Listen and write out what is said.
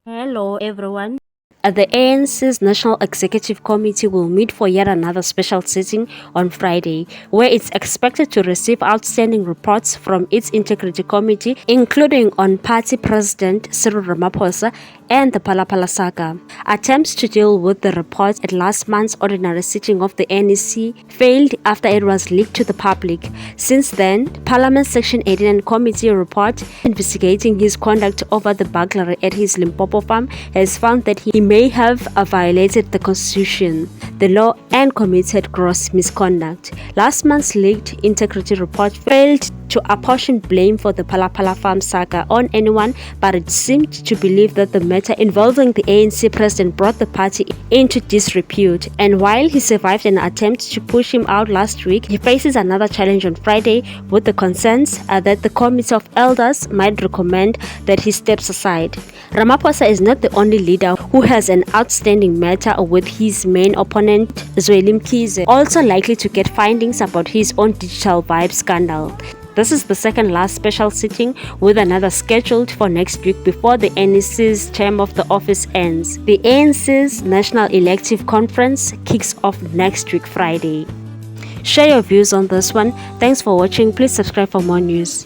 Hello everyone. The ANC's National Executive Committee will meet for yet another special sitting on Friday, where it's expected to receive outstanding reports from its Integrity Committee, including on Party President Cyril Ramaphosa and the PhalaPhala saga. Attempts to deal with the reports at last month's ordinary sitting of the NEC failed after it was leaked to the public. Since then, Parliament's Section 89 Committee report investigating his conduct over the burglary at his Limpopo farm has found that he may have violated the Constitution, the law, and committed gross misconduct. Last month's leaked integrity report failed to apportion blame for the PhalaPhala farm saga on anyone, but it seemed to believe that the matter involving the ANC president brought the party into disrepute. And while he survived an attempt to push him out last week, he faces another challenge on Friday with the concerns that the Committee of Elders might recommend that he steps aside. Ramaphosa is not the only leader who has an outstanding matter with his main opponent, Zyakhala, also likely to get findings about his own digital vibe scandal. This is the second last special sitting, with another scheduled for next week before the NEC's term of the office ends. The ANC's National Elective Conference kicks off next week Friday. Share your views on this one. Thanks for watching. Please subscribe for more news.